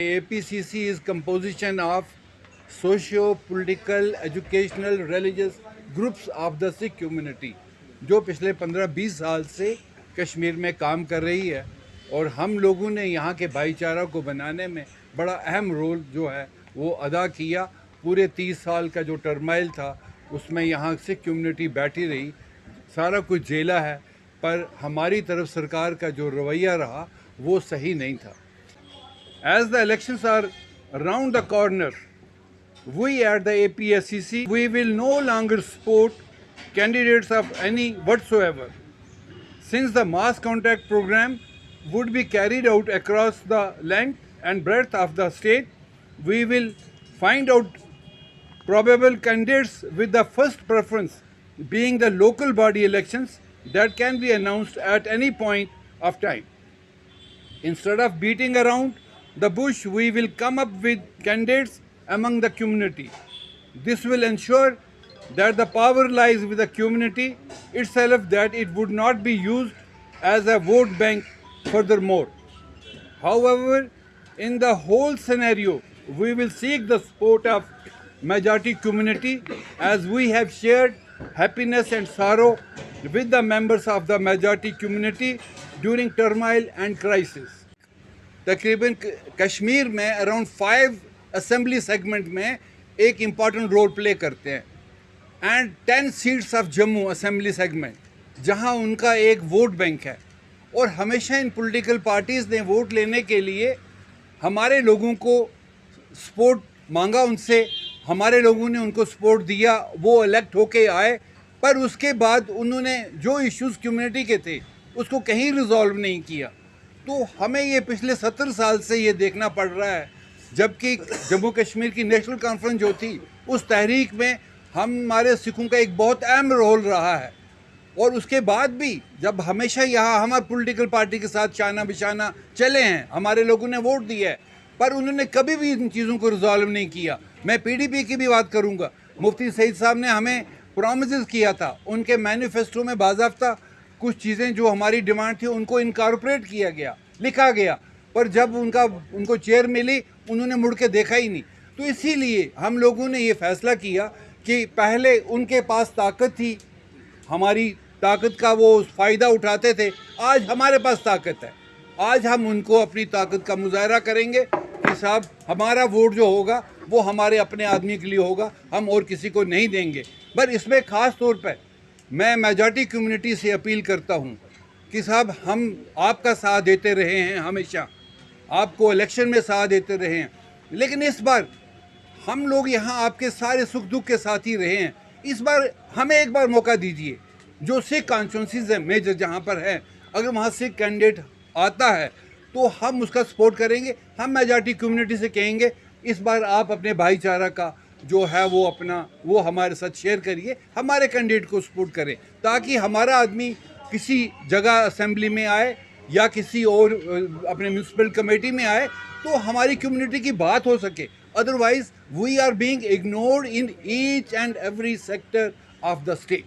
APCC is composition of socio-political, educational, religious groups of the Sikh community जो पिछले 15-20 साल से कश्मीर में काम कर रही है और हम लोगों ने यहाँ के भाईचारा को बनाने में बड़ा अहम रोल जो है वो अदा किया। पूरे 30 साल का जो टर्माइल था उसमें यहाँ सिख कम्युनिटी बैठी रही, सारा कुछ झेला है, पर हमारी तरफ सरकार का जो रवैया रहा वो सही नहीं था। As the elections are around the corner, we at the APSCC, we will no longer support candidates of any whatsoever. Since the mass contact program would be carried out across the length and breadth of the state, we will find out probable candidates with the first preference being the local body elections that can be announced at any point of time. Instead of beating around the bush, we will come up with candidates among the community. This will ensure that the power lies with the community itself, that it would not be used as a vote bank furthermore. However, in the whole scenario, we will seek the support of majority community, as we have shared happiness and sorrow with the members of the majority community during turmoil and crisis. तकरीबन कश्मीर में around 5 assembly segment में एक important role play करते हैं and 10 seats of Jammu assembly segment जहां उनका एक vote bank है। और हमेशा इन पॉलिटिकल पार्टीज़ ने वोट लेने के लिए हमारे लोगों को सपोर्ट मांगा उनसे, हमारे लोगों ने उनको सपोर्ट दिया, वो इलेक्ट होके आए, पर उसके बाद उन्होंने जो इश्यूज़ कम्युनिटी के थे उसको कहीं रिजॉल्व नहीं किया। तो हमें ये पिछले 70 साल से ये देखना पड़ रहा है, जबकि जम्मू कश्मीर की नेशनल कॉन्फ्रेंस जो थी उस तहरीक में हमारे सिखों का एक बहुत अहम रोल रहा है। और उसके बाद भी जब हमेशा यहाँ हमारे पॉलिटिकल पार्टी के साथ शाना बिशाना चले हैं, हमारे लोगों ने वोट दिया है, पर उन्होंने कभी भी इन चीज़ों को रिजॉल्व नहीं किया। मैं PDP की भी बात करूँगा, मुफ्ती सईद साहब ने हमें प्रॉमिस किया था, उनके मैनिफेस्टो में बाज़ाब्ता कुछ चीज़ें जो हमारी डिमांड थी उनको इनकॉर्पोरेट किया गया, लिखा गया, पर जब उनको चेयर मिली उन्होंने मुड़ के देखा ही नहीं। तो इसीलिए हम लोगों ने ये फ़ैसला किया कि पहले उनके पास ताकत थी, हमारी ताकत का वो फ़ायदा उठाते थे, आज हमारे पास ताकत है, आज हम उनको अपनी ताकत का मुजाहरा करेंगे कि साहब हमारा वोट जो होगा वो हमारे अपने आदमी के लिए होगा, हम और किसी को नहीं देंगे। पर इसमें ख़ास तौर पर मैं मेजॉरिटी कम्युनिटी से अपील करता हूँ कि साहब हम आपका साथ देते रहे हैं, हमेशा आपको इलेक्शन में साथ देते रहे हैं, लेकिन इस बार हम लोग यहाँ आपके सारे सुख दुख के साथ ही रहे हैं। इस बार हमें एक बार मौका दीजिए, जो सिख कॉन्स्टिट्यूंसीज है मेजर जहाँ पर है, अगर वहाँ सिख कैंडिडेट आता है तो हम उसका सपोर्ट करेंगे। हम मेजॉरिटी कम्युनिटी से कहेंगे इस बार आप अपने भाईचारा का जो है वो हमारे साथ शेयर करिए, हमारे कैंडिडेट को सपोर्ट करें, ताकि हमारा आदमी किसी जगह असेंबली में आए या किसी और अपने म्यूनसिपल कमेटी में आए तो हमारी कम्युनिटी की बात हो सके। Otherwise we are being ignored in each and every sector of the state.